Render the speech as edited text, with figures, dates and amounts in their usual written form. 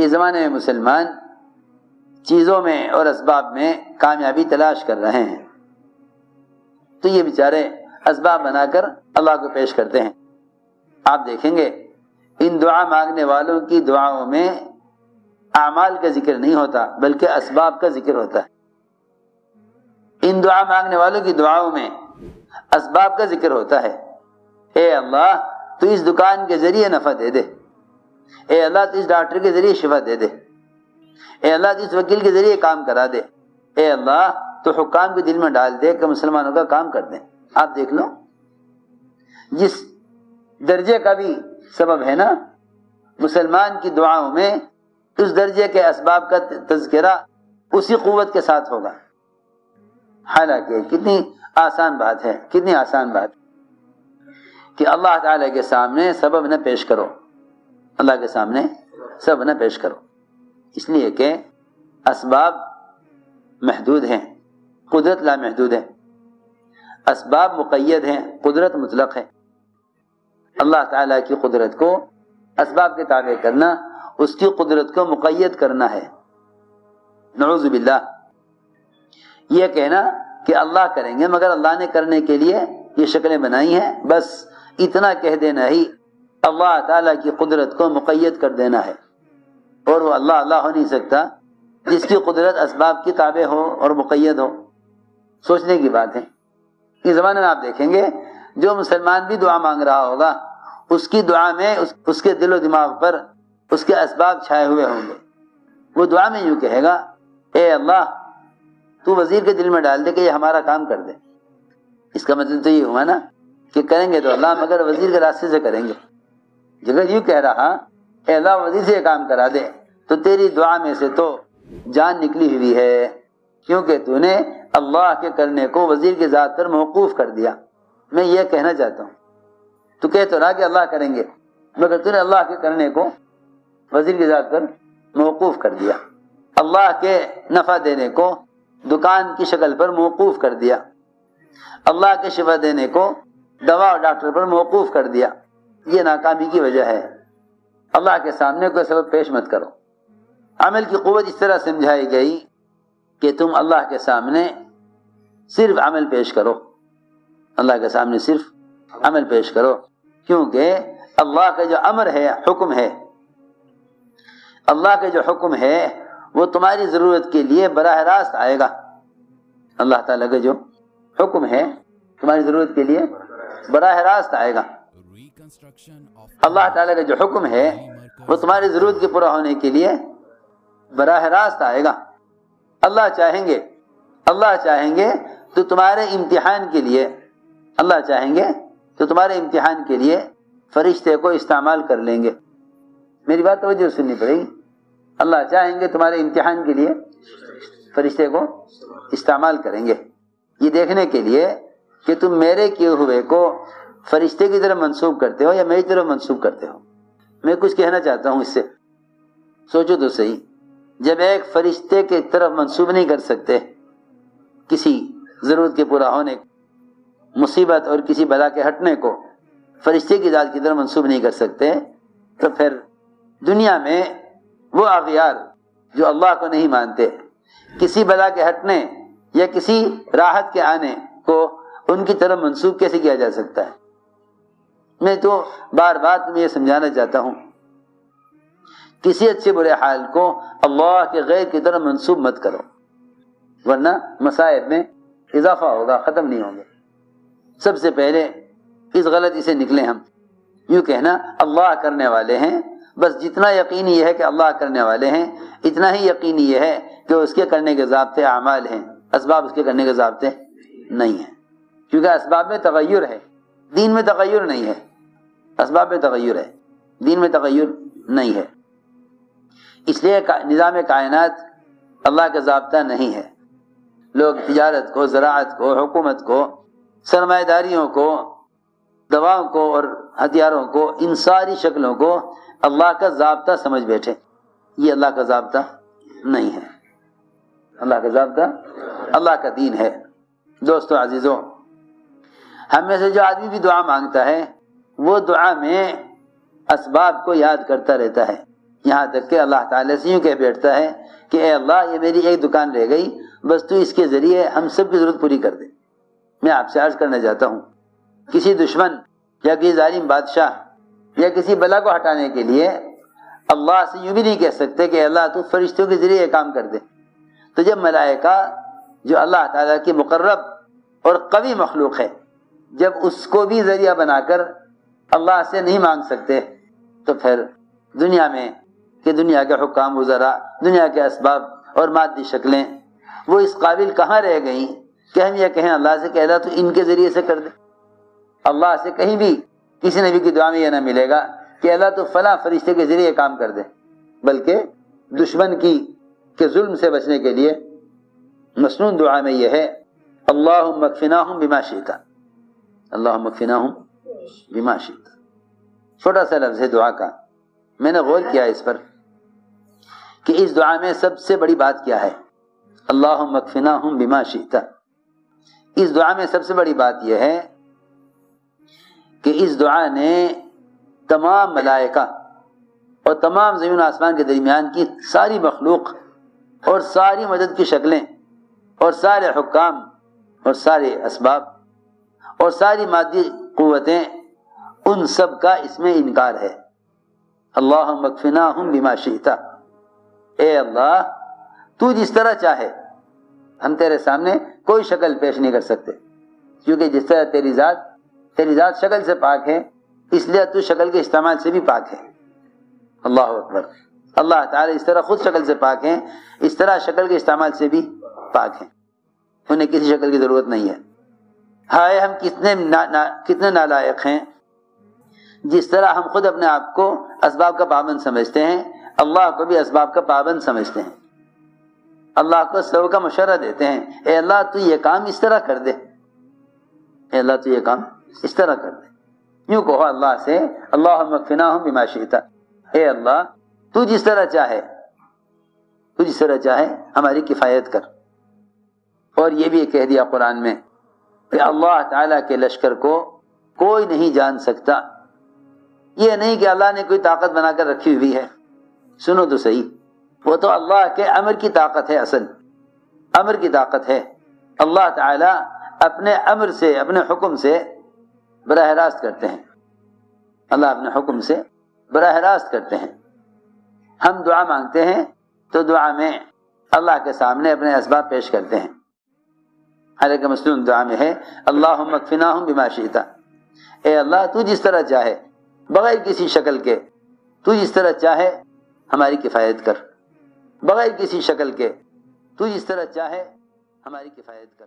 یہ زمانے میں مسلمان چیزوں میں اور اسباب میں کامیابی تلاش کر رہے ہیں، تو یہ بیچارے اسباب بنا کر اللہ کو پیش کرتے ہیں۔ آپ دیکھیں گے ان دعا مانگنے والوں کی دعاؤں میں اعمال کا ذکر نہیں ہوتا بلکہ اسباب کا ذکر ہوتا ہے۔ ان دعا مانگنے والوں کی دعاؤں میں اسباب کا ذکر ہوتا ہے۔ اے اللہ تو اس دکان کے ذریعے نفع دے دے، اے اللہ تو اس ڈاکٹر کے ذریعے شفا دے دے، اے اللہ تو اس وکیل کے ذریعے کام کرا دے، اے اللہ تو حکام کے دل میں ڈال دے کہ مسلمانوں کا کام کر دیں۔ آپ دیکھ لو جس درجے کا بھی سبب ہے نا مسلمان کی دعاؤں میں، اس درجے کے اسباب کا تذکرہ اسی قوت کے ساتھ ہوگا۔ حالانکہ کتنی آسان بات ہے، کتنی آسان بات کہ اللہ تعالی کے سامنے سبب نہ پیش کرو، اللہ کے سامنے سبب نہ پیش کرو، اس لیے کہ اسباب محدود ہیں، قدرت لامحدود ہے۔ اسباب مقید ہیں، قدرت مطلق ہے۔ اللہ تعالیٰ کی قدرت کو اسباب کے تابع کرنا اس کی قدرت کو مقید کرنا ہے۔ نعوذ باللہ، یہ کہنا کہ اللہ کریں گے مگر اللہ نے کرنے کے لیے یہ شکلیں بنائی ہیں، بس اتنا کہہ دینا ہی اللہ تعالیٰ کی قدرت کو مقید کر دینا ہے، اور وہ اللہ ہو نہیں سکتا جس کی قدرت اسباب کی تابع ہو اور مقید ہو۔ سوچنے کی بات ہے۔ اس زمانے میں آپ دیکھیں گے جو مسلمان بھی دعا مانگ رہا ہوگا اس کی دعا میں اس کے دل و دماغ پر اس کے اسباب چھائے ہوئے ہوں گے۔ وہ دعا میں یوں کہے گا، اے اللہ تو وزیر کے دل میں ڈال دے کہ یہ ہمارا کام کر دے۔ اس کا مطلب تو یہ ہوا نا کہ کریں گے تو اللہ مگر وزیر کے راستے سے کریں گے۔ جگہ یوں کہہ رہا، اے اللہ وزیر سے یہ کام کرا دے، تو تیری دعا میں سے تو جان نکلی ہوئی ہے، کیونکہ تو نے اللہ کے کرنے کو وزیر کی ذات پر موقوف کر دیا۔ میں یہ کہنا چاہتا ہوں، تو کہہ تو رہا کہ اللہ کریں گے مگر تو نے اللہ کے کرنے کو وزیر کی ذات پر موقوف کر دیا، اللہ کے نفع دینے کو دکان کی شکل پر موقوف کر دیا، اللہ کے شفا دینے کو دوا اور ڈاکٹر پر موقوف کر دیا۔ یہ ناکامی کی وجہ ہے۔ اللہ کے سامنے کوئی سبب پیش مت کرو۔ عمل کی قوت اس طرح سمجھائی گئی کہ تم اللہ کے سامنے صرف عمل پیش کرو، اللہ کے سامنے صرف عمل پیش کرو، کیونکہ اللہ کا جو امر ہے، حکم ہے، اللہ کا جو حکم ہے وہ تمہاری ضرورت کے لیے براہ راست آئے گا۔ اللہ تعالیٰ کا جو حکم ہے تمہاری ضرورت کے لیے براہ راست آئے گا۔ اللہ تعالیٰ کا جو حکم ہے وہ تمہاری ضرورت کے پورا ہونے کے لیے براہ راست آئے گا۔ اللہ چاہیں گے تو تمہارے امتحان کے لیے، اللہ چاہیں گے تو تمہارے امتحان کے لیے فرشتے کو استعمال کر لیں گے۔ میری بات توجہ سننی پڑے گی۔ اللہ چاہیں گے تمہارے امتحان کے لیے فرشتے کو استعمال کریں گے، یہ دیکھنے کے لیے کہ تم میرے کیے ہوئے کو فرشتے کی طرف منسوب کرتے ہو یا میری طرف منسوب کرتے ہو۔ میں کچھ کہنا چاہتا ہوں، اس سے سوچو تو صحیح۔ جب ایک فرشتے کی طرف منسوب نہیں کر سکتے کسی ضرورت کے پورا ہونے، مصیبت اور کسی بلا کے ہٹنے کو فرشتے کی ذات کی طرف منسوب نہیں کر سکتے، تو پھر دنیا میں وہ اغیار جو اللہ کو نہیں مانتے کسی بلا کے ہٹنے یا کسی راحت کے آنے کو ان کی طرف منسوب کیسے کیا جا سکتا ہے؟ میں تو بار بار تمہیں یہ سمجھانا چاہتا ہوں، کسی اچھے برے حال کو اللہ کے غیر کی طرف منسوب مت کرو، ورنہ مصائب میں اضافہ ہوگا، ختم نہیں ہوں گے۔ سب سے پہلے اس غلطی سے نکلیں ہم، یوں کہنا اللہ کرنے والے ہیں، بس جتنا یقینی یہ ہے کہ اللہ کرنے والے ہیں اتنا ہی یقینی یہ ہے کہ اس کے کرنے کے ضابطے اعمال ہیں، اسباب اس کے کرنے کے ضابطے نہیں ہیں، کیونکہ اسباب میں تغیر ہے، دین میں تغیر نہیں ہے۔ اسباب میں تغیر ہے، دین میں تغیر نہیں ہے، اس لیے نظام کائنات اللہ کا ضابطہ نہیں ہے۔ لوگ تجارت کو، زراعت کو، حکومت کو، سرمایہ داریوں کو، دواؤں کو اور ہتھیاروں کو، ان ساری شکلوں کو اللہ کا ضابطہ سمجھ بیٹھے۔ یہ اللہ کا ضابطہ نہیں ہے، اللہ کا ضابطہ اللہ کا دین ہے۔ دوستو عزیزو، ہم میں سے جو آدمی بھی دعا مانگتا ہے وہ دعا میں اسباب کو یاد کرتا رہتا ہے، یہاں تک کہ اللہ تعالیٰ سے یوں کہہ بیٹھتا ہے کہ اے اللہ یہ میری ایک دکان رہ گئی، بس تو اس کے ذریعے ہم سب کی ضرورت پوری کر دے۔ میں آپ سے عرض کرنا چاہتا ہوں، کسی دشمن یا کسی ظالم بادشاہ یا کسی بلا کو ہٹانے کے لیے اللہ سے یوں بھی نہیں کہہ سکتے کہ اللہ تو فرشتوں کے ذریعے یہ کام کر دے۔ تو جب ملائکہ جو اللہ تعالیٰ کی مقرب اور قوی مخلوق ہے، جب اس کو بھی ذریعہ بنا کر اللہ سے نہیں مانگ سکتے، تو پھر دنیا میں کہ دنیا کے حکام وزراء، دنیا کے اسباب اور مادی شکلیں وہ اس قابل کہاں رہ گئیں کہ ہم یہ کہیں اللہ سے کہ اللہ تو ان کے ذریعے سے کر دے۔ اللہ سے کہیں بھی کسی نبی کی دعا میں یہ نہ ملے گا کہ اللہ تو فلاں فرشتے کے ذریعے کام کر دے، بلکہ دشمن کے ظلم سے بچنے کے لیے مسنون دعا میں یہ ہے اللہم اکفناہم بما شئت، اللہم اکفناہم بما شئت۔ چھوٹا سا لفظ ہے دعا کا، میں نے غور کیا اس پر کہ اس دعا میں سب سے بڑی بات کیا ہے؟ اللہم اکفناہم بما شئت۔ اس دعا میں سب سے بڑی بات یہ ہے کہ اس دعا نے تمام ملائکہ اور تمام زمین و آسمان کے درمیان کی ساری مخلوق اور ساری مدد کی شکلیں اور سارے حکام اور سارے اسباب اور ساری مادی قوتیں، ان سب کا اس میں انکار ہے۔ اللہم اکفناہم بما شئت، اے اللہ تو جس طرح چاہے، ہم تیرے سامنے کوئی شکل پیش نہیں کر سکتے، کیونکہ جس طرح تیری ذات شکل سے پاک ہے، اس لیے تو شکل کے استعمال سے بھی پاک ہے۔ اللہ اکبر، اللہ تعالی اس طرح خود شکل سے پاک ہیں، اس طرح شکل کے استعمال سے بھی پاک ہیں، انہیں کسی شکل کی ضرورت نہیں ہے۔ ہائے ہم کتنے نالائق ہیں، جس طرح ہم خود اپنے آپ کو اسباب کا پابند سمجھتے ہیں، اللہ کو بھی اسباب کا پابند سمجھتے ہیں، اللہ کو سبب کا مشورہ دیتے ہیں، اے اللہ تو یہ کام اس طرح کر دے، اے اللہ تو یہ کام اس طرح کر دے۔ یوں کہو اللہ سے اللہم اکفناہم بما شئت، اے اللہ تو جس طرح چاہے ہماری کفایت کر۔ اور یہ بھی کہہ دیا قرآن میں کہ اللہ تعالیٰ کے لشکر کو کوئی نہیں جان سکتا، یہ نہیں کہ اللہ نے کوئی طاقت بنا کر رکھی ہوئی ہے، سنو تو صحیح، وہ تو اللہ کے امر کی طاقت ہے، اصل امر کی طاقت ہے۔ اللہ تعالیٰ اپنے امر سے، اپنے حکم سے براہ راست کرتے ہیں، اللہ اپنے حکم سے براہ راست کرتے ہیں۔ ہم دعا مانگتے ہیں تو دعا میں اللہ کے سامنے اپنے اسباب پیش کرتے ہیں، حالانکہ مسنون دعا میں ہے اللہم اکفناہم بما شئت، اے اللہ تو جس طرح چاہے، بغیر کسی شکل کے، تو جس طرح چاہے ہماری کفایت کر، بغیر کسی شکل کے، تو جس طرح چاہے ہماری کفایت کر۔